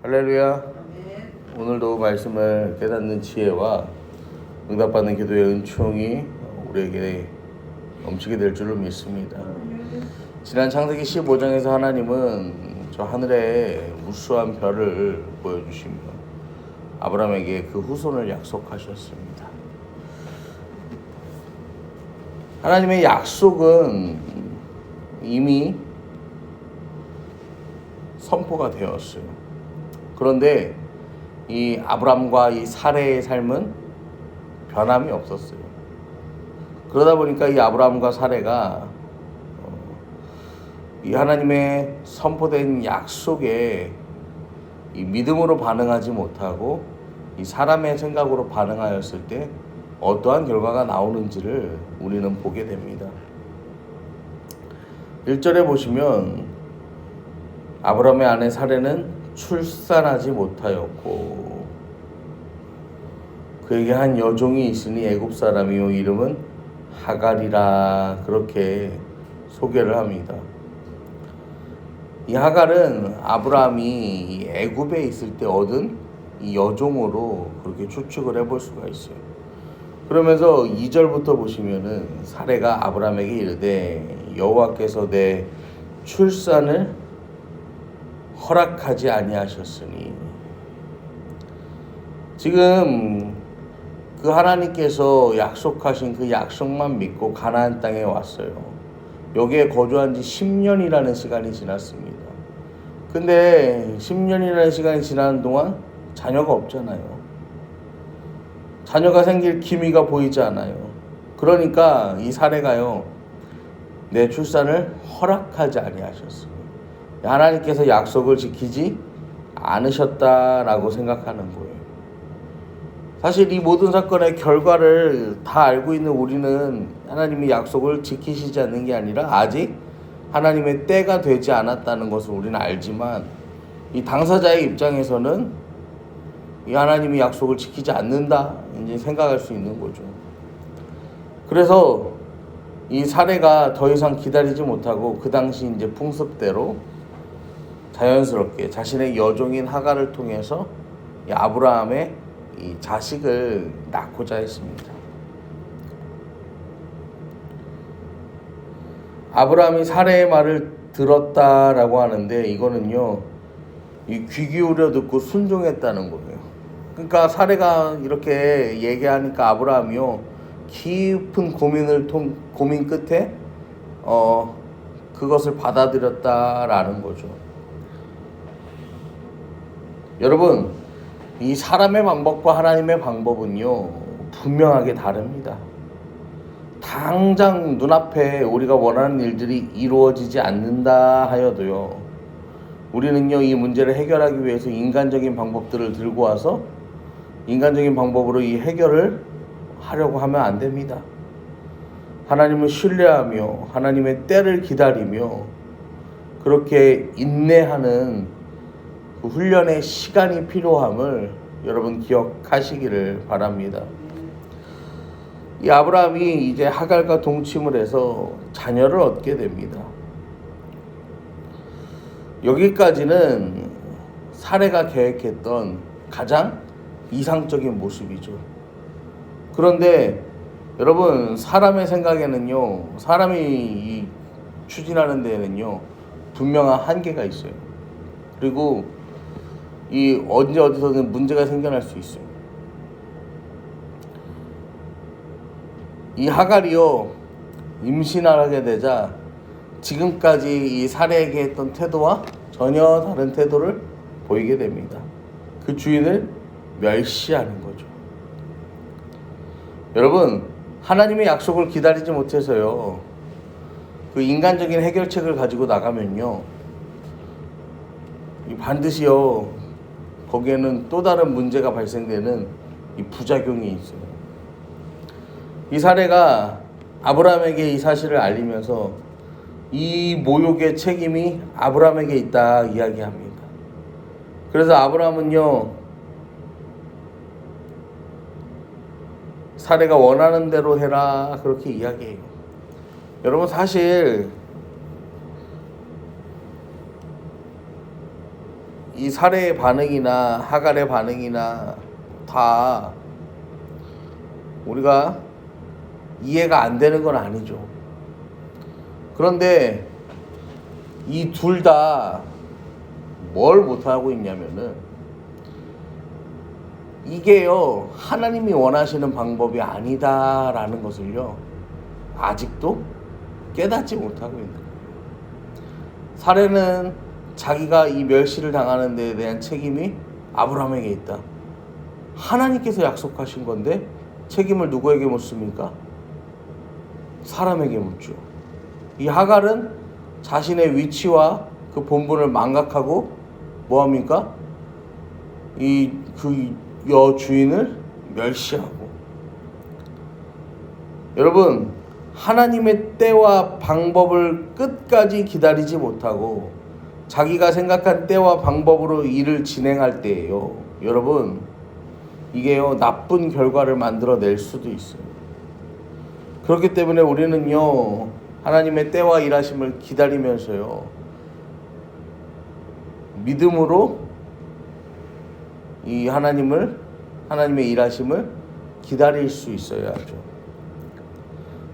할렐루야. 오늘도 말씀을 깨닫는 지혜와 응답받는 기도의 은총이 우리에게 넘치게 될 줄로 믿습니다. 지난 창세기 15장에서 하나님은 저 하늘에 무수한 별을 보여주시며 아브라함에게 그 후손을 약속하셨습니다. 하나님의 약속은 이미 선포가 되었어요. 그런데 이 아브람과 이 사레의 삶은 변함이 없었어요. 그러다 보니까 이 아브람과 사레가 이 하나님의 선포된 약속에 이 믿음으로 반응하지 못하고 이 사람의 생각으로 반응하였을 때 어떠한 결과가 나오는지를 우리는 보게 됩니다. 1절에 보시면 아브람의 아내 사레는 출산하지 못하였고 그에게 한 여종이 있으니 애굽 사람이요 이름은 하갈이라, 그렇게 소개를 합니다. 이 하갈은 아브람이 애굽에 있을 때 얻은 이 여종으로 그렇게 추측을 해볼 수가 있어요. 그러면서 2절부터 보시면은 사레가 아브람에게 이르되 여호와께서 내 출산을 허락하지 아니하셨으니, 지금 그 하나님께서 약속하신 그 약속만 믿고 가나안 땅에 왔어요. 여기에 거주한 지 10년이라는 시간이 지났습니다. 근데 10년이라는 시간이 지나는 동안 자녀가 없잖아요. 자녀가 생길 기미가 보이지 않아요. 그러니까 이 사례가요, 내 출산을 허락하지 아니하셨어요. 하나님께서 약속을 지키지 않으셨다라고 생각하는 거예요. 사실 이 모든 사건의 결과를 다 알고 있는 우리는 하나님이 약속을 지키시지 않는 게 아니라 아직 하나님의 때가 되지 않았다는 것을 우리는 알지만, 이 당사자의 입장에서는 이 하나님이 약속을 지키지 않는다 이제 생각할 수 있는 거죠. 그래서 이 사례가 더 이상 기다리지 못하고 그 당시 이제 풍습대로 자연스럽게 자신의 여종인 하갈을 통해서 이 아브라함의 이 자식을 낳고자 했습니다. 아브라함이 사레의 말을 들었다라고 하는데, 이거는요, 이 귀 기울여 듣고 순종했다는 거예요. 그러니까 사레가 이렇게 얘기하니까 아브라함이요, 깊은 고민 끝에 그것을 받아들였다라는 거죠. 여러분, 이 사람의 방법과 하나님의 방법은요, 분명하게 다릅니다. 당장 눈앞에 우리가 원하는 일들이 이루어지지 않는다 하여도요, 우리는요, 이 문제를 해결하기 위해서 인간적인 방법들을 들고 와서 인간적인 방법으로 이 해결을 하려고 하면 안 됩니다. 하나님을 신뢰하며 하나님의 때를 기다리며 그렇게 인내하는 그 훈련의 시간이 필요함을 여러분 기억하시기를 바랍니다. 이 아브라함이 이제 하갈과 동침을 해서 자녀를 얻게 됩니다. 여기까지는 사례가 계획했던 가장 이상적인 모습이죠. 그런데 여러분, 사람의 생각에는요, 사람이 추진하는 데에는요, 분명한 한계가 있어요. 그리고 이 언제 어디서든 문제가 생겨날 수 있어요. 이 하갈이요, 임신을 하게 되자 지금까지 이 사례에게 했던 태도와 전혀 다른 태도를 보이게 됩니다. 그 주인을 멸시하는 거죠. 여러분, 하나님의 약속을 기다리지 못해서요, 그 인간적인 해결책을 가지고 나가면요, 반드시요, 거기에는 또 다른 문제가 발생되는 이 부작용이 있어요. 이 사례가 아브라함에게 이 사실을 알리면서 이 모욕의 책임이 아브라함에게 있다 이야기합니다. 그래서 아브라함은요, 사례가 원하는 대로 해라 그렇게 이야기해요. 여러분, 사실 이 사례의 반응이나 하갈의 반응이나 다 우리가 이해가 안 되는 건 아니죠. 그런데 이 둘 다 뭘 못하고 있냐면은 이게요 하나님이 원하시는 방법이 아니다라는 것을요 아직도 깨닫지 못하고 있는 거예요. 사례는 자기가 이 멸시를 당하는 데에 대한 책임이 아브라함에게 있다. 하나님께서 약속하신 건데 책임을 누구에게 묻습니까? 사람에게 묻죠. 이 하갈은 자신의 위치와 그 본분을 망각하고 뭐합니까? 그 여주인을 멸시하고. 여러분, 하나님의 때와 방법을 끝까지 기다리지 못하고 자기가 생각한 때와 방법으로 일을 진행할 때예요. 여러분, 이게요 나쁜 결과를 만들어낼 수도 있어요. 그렇기 때문에 우리는요 하나님의 때와 일하심을 기다리면서요 믿음으로 이 하나님의 일하심을 기다릴 수 있어야 하죠.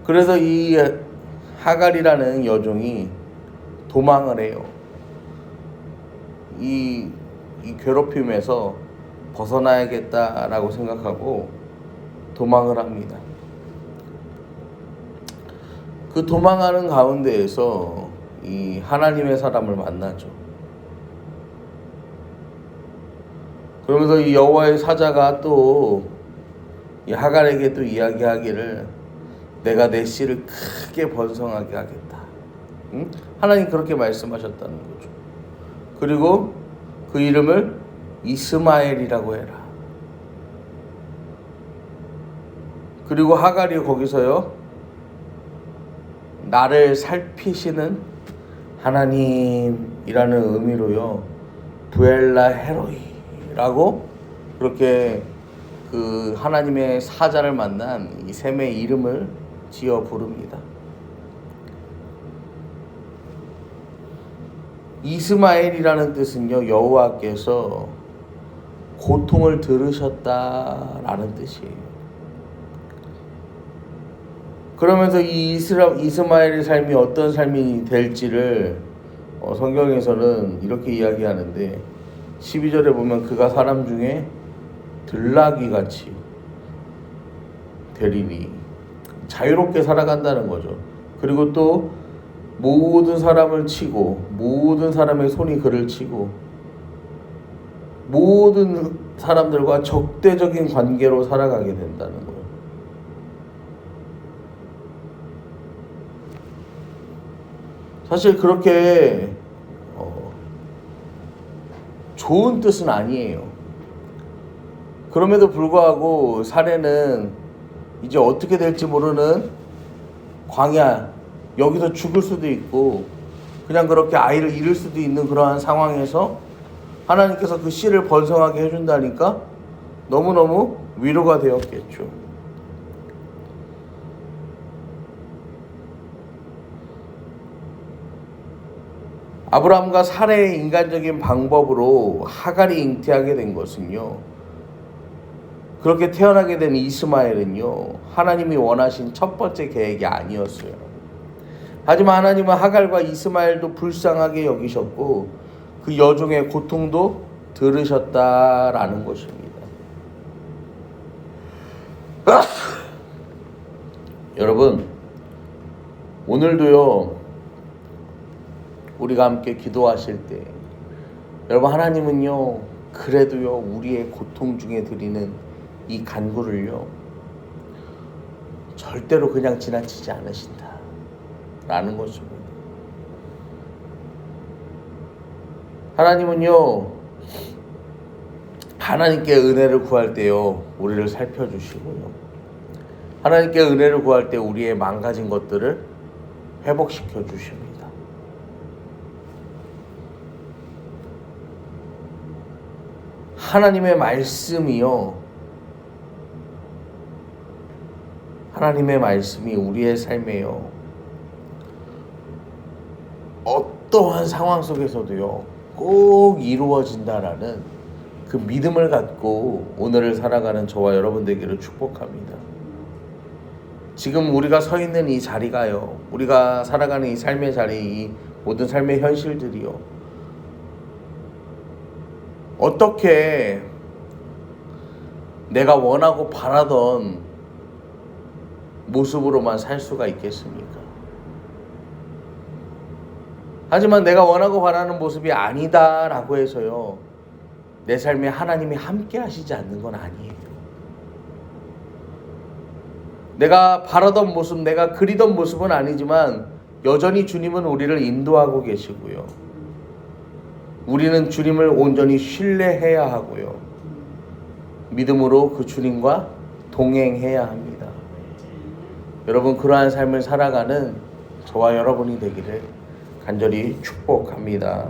그래서 이 하갈이라는 여종이 도망을 해요. 이 괴롭힘에서 벗어나야겠다라고 생각하고 도망을 합니다. 그 도망하는 가운데에서 이 하나님의 사람을 만나죠. 그러면서 이 여호와의 사자가 또 이 하갈에게 또 이야기하기를 내가 내 씨를 크게 번성하게 하겠다. 응? 하나님 그렇게 말씀하셨다는 거죠. 그리고 그 이름을 이스마엘이라고 해라. 그리고 하갈이 거기서요 나를 살피시는 하나님이라는 의미로요 부엘라 헤로이라고 그렇게 그 하나님의 사자를 만난 이 셈의 이름을 지어 부릅니다. 이스마엘이라는 뜻은요 여호와께서 고통을 들으셨다라는 뜻이에요. 그러면서 이 이스마엘의 삶이 어떤 삶이 될지를 성경에서는 이렇게 이야기하는데 12절에 보면 그가 사람 중에 들나귀같이 되리니 자유롭게 살아간다는 거죠. 그리고 또 모든 사람을 치고 모든 사람의 손이 그를 치고 모든 사람들과 적대적인 관계로 살아가게 된다는 거예요. 사실 그렇게 좋은 뜻은 아니에요. 그럼에도 불구하고 사례는 이제 어떻게 될지 모르는 광야, 여기서 죽을 수도 있고 그냥 그렇게 아이를 잃을 수도 있는 그러한 상황에서 하나님께서 그 씨를 번성하게 해준다니까 너무너무 위로가 되었겠죠. 아브라함과 사례의 인간적인 방법으로 하갈이 잉태하게 된 것은요 그렇게 태어나게 된 이스마엘은요 하나님이 원하신 첫 번째 계획이 아니었어요. 하지만 하나님은 하갈과 이스마엘도 불쌍하게 여기셨고 그 여종의 고통도 들으셨다라는 것입니다. 여러분 오늘도요 우리가 함께 기도하실 때 여러분 하나님은요 그래도요 우리의 고통 중에 드리는 이 간구를요 절대로 그냥 지나치지 않으신다 라는 것입니다. 하나님은요 하나님께 은혜를 구할 때요 우리를 살펴주시고요 하나님께 은혜를 구할 때 우리의 망가진 것들을 회복시켜 주십니다. 하나님의 말씀이 우리의 삶에요 어떠한 상황 속에서도요 꼭 이루어진다라는 그 믿음을 갖고 오늘을 살아가는 저와 여러분 되기를 축복합니다. 지금 우리가 서 있는 이 자리가요, 우리가 살아가는 이 삶의 자리, 이 모든 삶의 현실들이요, 어떻게 내가 원하고 바라던 모습으로만 살 수가 있겠습니까? 하지만 내가 원하고 바라는 모습이 아니다라고 해서요, 내 삶에 하나님이 함께 하시지 않는 건 아니에요. 내가 바라던 모습, 내가 그리던 모습은 아니지만 여전히 주님은 우리를 인도하고 계시고요, 우리는 주님을 온전히 신뢰해야 하고요, 믿음으로 그 주님과 동행해야 합니다. 여러분, 그러한 삶을 살아가는 저와 여러분이 되기를 간절히 축복합니다.